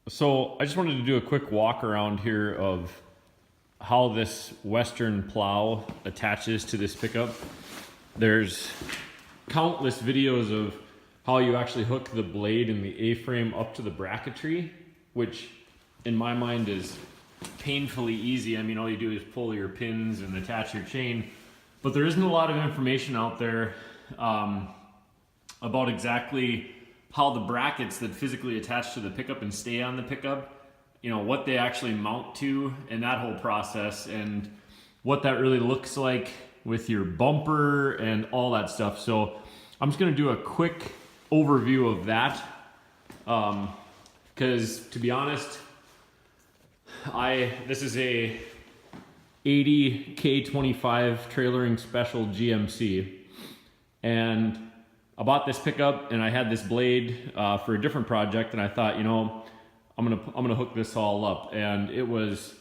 So I just wanted to do a quick walk around here of how this Western plow attaches to this pickup. There's countless videos of how you actually hook the blade and the A-frame up to the bracketry, which in my mind is painfully easy. I mean, all you do is pull your pins and attach your chain, but there isn't a lot of information out there about exactly how the brackets that physically attach to the pickup and stay on the pickup, you know, what they actually mount to and that whole process and what that really looks like with your bumper and all that stuff. So I'm just going to do a quick overview of that because to be honest, this is a 80 K25 trailering special GMC, and I bought this pickup and I had this blade for a different project, and I thought, you know, I'm gonna hook this all up, and it was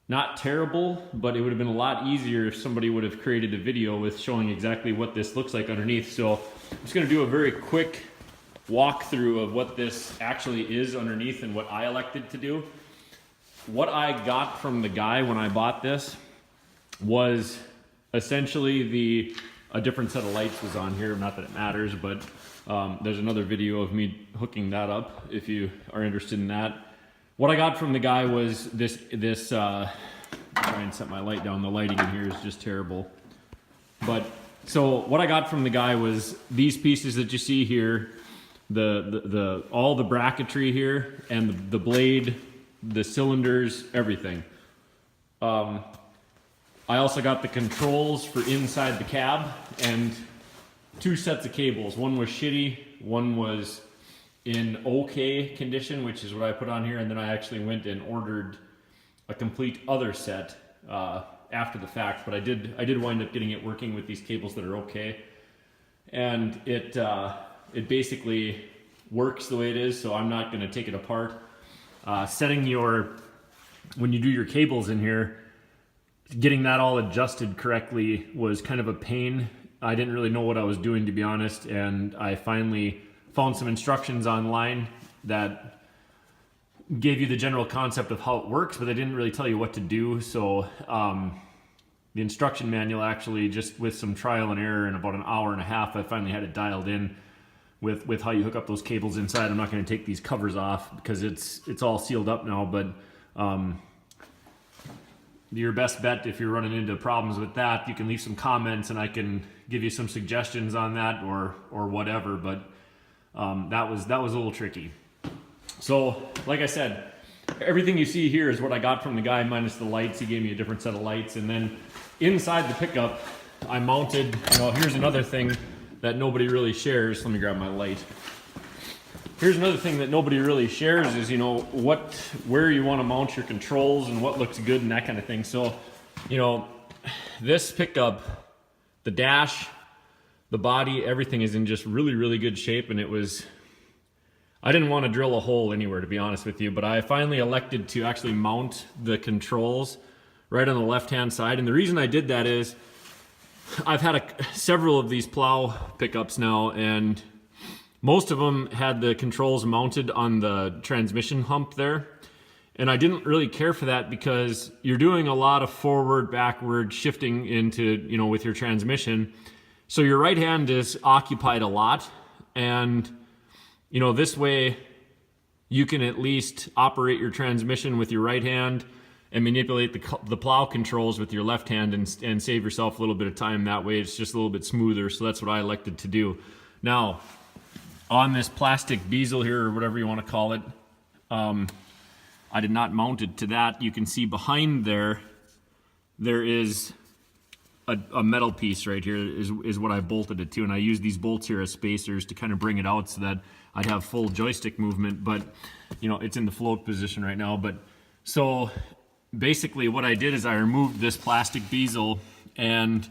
not terrible, but it would have been a lot easier if somebody would have created a video with showing exactly what this looks like underneath. So I'm just gonna do a very quick walkthrough of what this actually is underneath and what I elected to do. What I got from the guy when I bought this was essentially a different set of lights was on here. Not that it matters, but there's another video of me hooking that up if you are interested in that. What I got from the guy was this try and set my light down. The lighting in here is just terrible. But so what I got from the guy was these pieces that you see here, all the bracketry here, and the blade, the cylinders, everything. I also got the controls for inside the cab and two sets of cables. One was shitty, one was in okay condition, which is what I put on here, and then I actually went and ordered a complete other set after the fact, but I did wind up getting it working with these cables that are okay. And it basically works the way it is, so I'm not gonna take it apart. When you do your cables in here, getting that all adjusted correctly was kind of a pain. I didn't really know what I was doing, to be honest, and I finally found some instructions online that gave you the general concept of how it works, but they didn't really tell you what to do. So the instruction manual actually, just with some trial and error in about an hour and a half, I finally had it dialed in with how you hook up those cables inside. I'm not going to take these covers off because it's all sealed up now, but your best bet, if you're running into problems with that, you can leave some comments and I can give you some suggestions on that or whatever. But that was a little tricky. So like I said, everything you see here is what I got from the guy minus the lights. He gave me a different set of lights, and then inside the pickup I mounted, you know, here's another thing that nobody really shares. Let me grab my light. Here's another thing that nobody really shares is, you know, where you want to mount your controls and what looks good and that kind of thing. So, you know, this pickup, the dash, the body, everything is in just really, really good shape. And I didn't want to drill a hole anywhere, to be honest with you, but I finally elected to actually mount the controls right on the left-hand side. And the reason I did that is I've had several of these plow pickups now, and most of them had the controls mounted on the transmission hump there. And I didn't really care for that because you're doing a lot of forward, backward shifting into, you know, with your transmission. So your right hand is occupied a lot. And, you know, this way you can at least operate your transmission with your right hand and manipulate the plow controls with your left hand and save yourself a little bit of time that way. It's just a little bit smoother. So that's what I elected to do. Now, on this plastic bezel here, or whatever you want to call it, I did not mount it to that. You can see behind there is a metal piece right here is what I bolted it to, and I use these bolts here as spacers to kind of bring it out so that I'd have full joystick movement, but you know, it's in the float position right now. But so basically what I did is I removed this plastic bezel and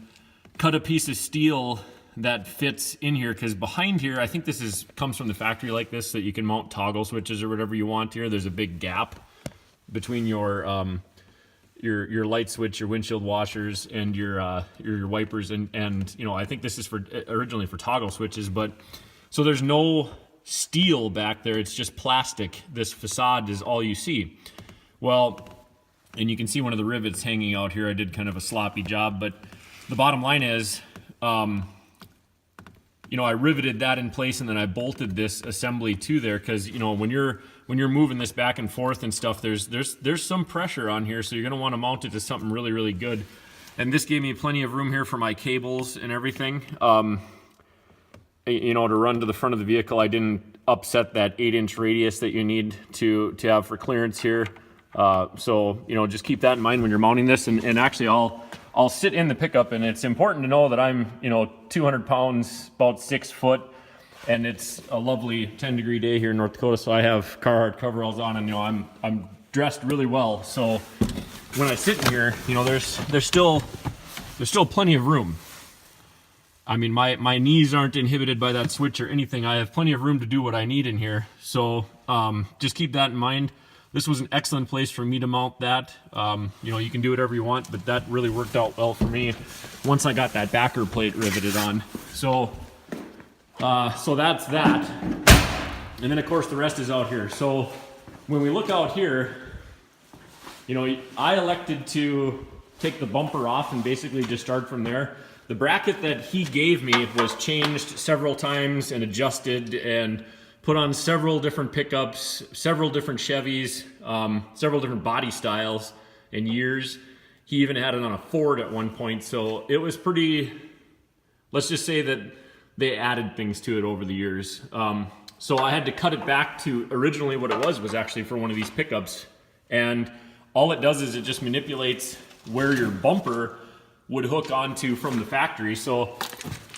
cut a piece of steel that fits in here, because behind here, I think this comes from the factory like this, that you can mount toggle switches or whatever you want here. There's a big gap between your light switch, your windshield washers, and your wipers, and you know, I think this is originally for toggle switches, but so there's no steel back there. It's just plastic. This facade is all you see. Well, and you can see one of the rivets hanging out here. I did kind of a sloppy job, but the bottom line is, you know, I riveted that in place and then I bolted this assembly to there because, you know, when you're moving this back and forth and stuff, there's some pressure on here, so you're going to want to mount it to something really, really good. And this gave me plenty of room here for my cables and everything. You know, to run to the front of the vehicle, I didn't upset that 8-inch radius that you need to have for clearance here. So, you know, just keep that in mind when you're mounting this. And actually, I'll sit in the pickup, and it's important to know that I'm, you know, 200 pounds, about 6 foot, and it's a lovely 10-degree day here in North Dakota, so I have Carhartt coveralls on, and, you know, I'm dressed really well. So when I sit in here, you know, there's still plenty of room. I mean, my knees aren't inhibited by that switch or anything. I have plenty of room to do what I need in here. So just keep that in mind. This was an excellent place for me to mount that. You know, you can do whatever you want, but that really worked out well for me once I got that backer plate riveted on. So that's that. And then, of course, the rest is out here. So when we look out here, you know, I elected to take the bumper off and basically just start from there. The bracket that he gave me was changed several times and adjusted and put on several different pickups, several different Chevys, several different body styles and years. He even had it on a Ford at one point. So it was pretty, let's just say that they added things to it over the years. So I had to cut it back to originally what it was actually for one of these pickups. And all it does is it just manipulates where your bumper would hook onto from the factory. So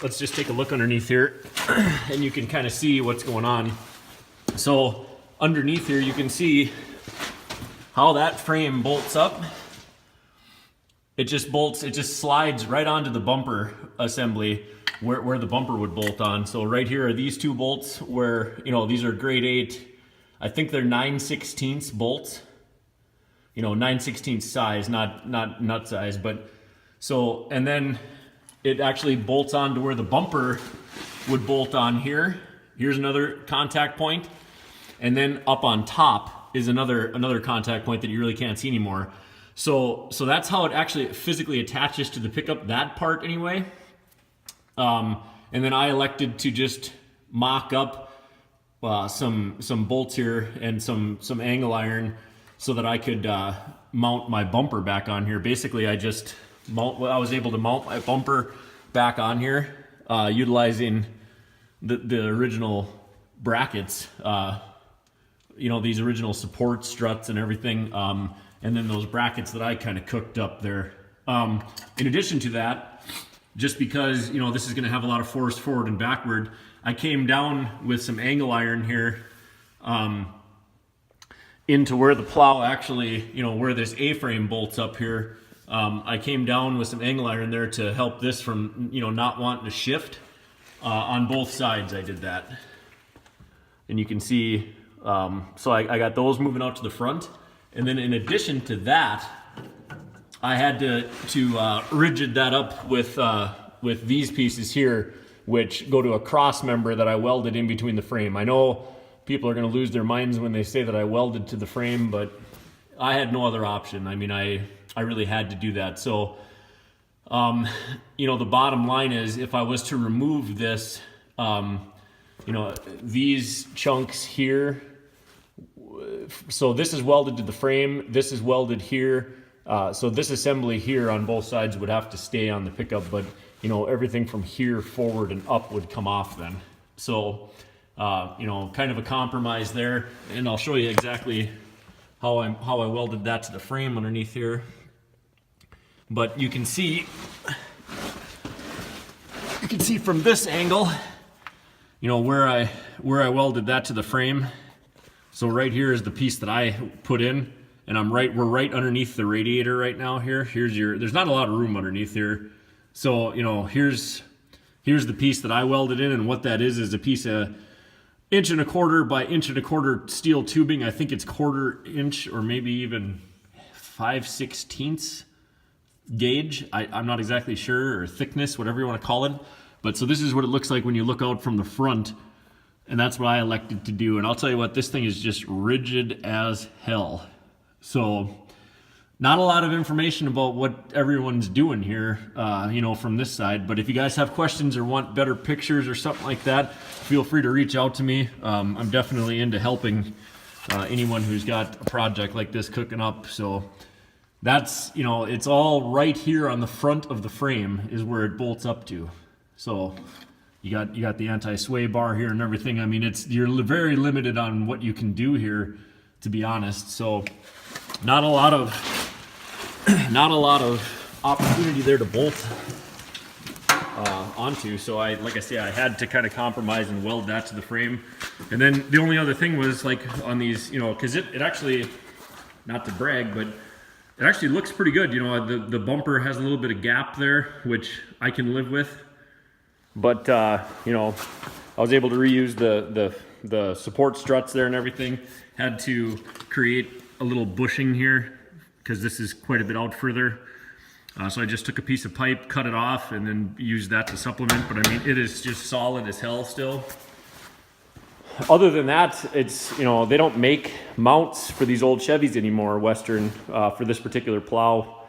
let's just take a look underneath here and you can kind of see what's going on. So underneath here you can see how that frame bolts up. It just bolts, it just slides right onto the bumper assembly where the bumper would bolt on. So right here are these two bolts where, you know, these are grade 8, I think they're 9/16 bolts. You know, 9/16 size, not nut size, but so, and then it actually bolts on to where the bumper would bolt on here. Here's another contact point. And then up on top is another contact point that you really can't see anymore. So that's how it actually physically attaches to the pickup, that part anyway. And then I elected to just mock up some bolts here and some angle iron so that I could mount my bumper back on here. Basically, I was able to mount my bumper back on here utilizing the original brackets, you know, these original support struts and everything, and then those brackets that I kind of cooked up there. In addition to that, just because, you know, this is going to have a lot of force forward and backward, I came down with some angle iron here into where the plow actually, you know, where this A-frame bolts up here. I came down with some angle iron there to help this from, you know, not wanting to shift. On both sides I did that. And you can see, so I got those moving out to the front. And then in addition to that, I had to rigid that up with these pieces here, which go to a cross member that I welded in between the frame. I know people are going to lose their minds when they say that I welded to the frame, but I had no other option. I mean, I really had to do that. So, you know, the bottom line is if I was to remove this, you know, these chunks here, so this is welded to the frame, this is welded here, so this assembly here on both sides would have to stay on the pickup, but, you know, everything from here forward and up would come off then. So, you know, kind of a compromise there, and I'll show you exactly how I welded that to the frame underneath here. But you can see from this angle, you know, where I welded that to the frame. So right here is the piece that I put in, and we're right underneath the radiator right now here. There's not a lot of room underneath here. So, you know, here's the piece that I welded in, and what that is a piece of 1.25 by 1.25 steel tubing. I think it's 1/4 inch or maybe even 5/16 gauge. I'm not exactly sure, or thickness, whatever you want to call it. But so this is what it looks like when you look out from the front. And that's what I elected to do. And I'll tell you what, this thing is just rigid as hell. So not a lot of information about what everyone's doing here, you know, from this side. But if you guys have questions or want better pictures or something like that, feel free to reach out to me. I'm definitely into helping anyone who's got a project like this cooking up. So that's, you know, it's all right here on the front of the frame is where it bolts up to. So you got the anti-sway bar here and everything. I mean, you're very limited on what you can do here, to be honest. So not a lot of opportunity there to bolt onto. So like I say, I had to kind of compromise and weld that to the frame. And then the only other thing was like on these, you know, because it actually, not to brag, but it actually looks pretty good. You know, the bumper has a little bit of gap there, which I can live with. But you know, I was able to reuse the support struts there and everything. Had to create a little bushing here because this is quite a bit out further. So I just took a piece of pipe, cut it off, and then used that to supplement. But I mean, it is just solid as hell still. Other than that, it's, you know, they don't make mounts for these old Chevys anymore, Western, for this particular plow.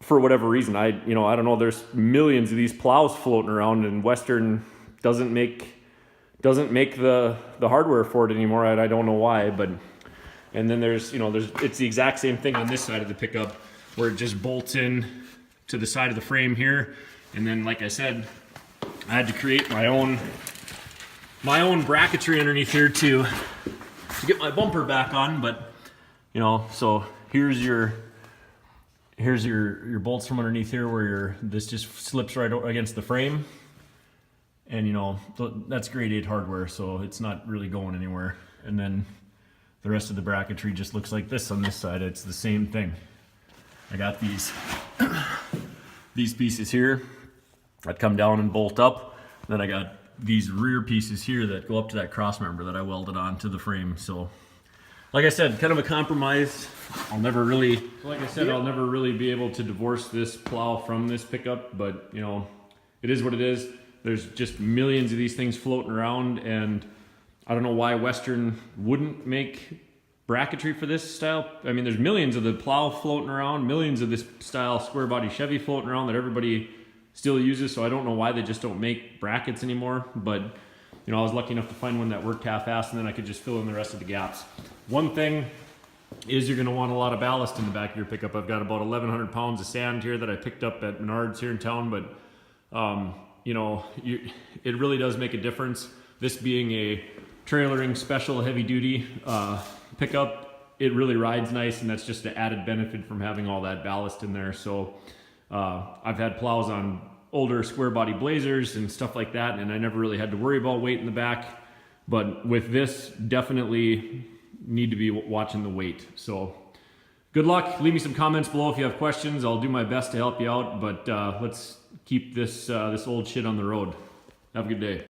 For whatever reason, I don't know, there's millions of these plows floating around, and Western doesn't make the hardware for it anymore. I don't know why, but, and then it's the exact same thing on this side of the pickup where it just bolts in to the side of the frame here. And then, like I said, I had to create my own bracketry underneath here to get my bumper back on. But, you know, so here's your bolts from underneath here where this just slips right against the frame. And, you know, that's grade 8 hardware, so it's not really going anywhere. And then the rest of the bracketry just looks like this on this side. It's the same thing. I got these pieces here that come down and bolt up. Then I got these rear pieces here that go up to that cross member that I welded onto the frame. So, like I said, kind of a compromise. I'll never really be able to divorce this plow from this pickup, but, you know, it is what it is. There's just millions of these things floating around, and I don't know why Western wouldn't make bracketry for this style. I mean, there's millions of the plow floating around, millions of this style square body Chevy floating around that everybody still uses, so I don't know why they just don't make brackets anymore. But, you know, I was lucky enough to find one that worked half-assed, and then I could just fill in the rest of the gaps. One thing is you're going to want a lot of ballast in the back of your pickup. I've got about 1,100 pounds of sand here that I picked up at Menards here in town, but you know, it really does make a difference. This being a trailering special heavy duty pickup, it really rides nice, and that's just the added benefit from having all that ballast in there. So I've had plows on older square body Blazers and stuff like that, and I never really had to worry about weight in the back. But with this, definitely need to be watching the weight. So good luck. Leave me some comments below if you have questions. I'll do my best to help you out, but let's keep this old shit on the road. Have a good day.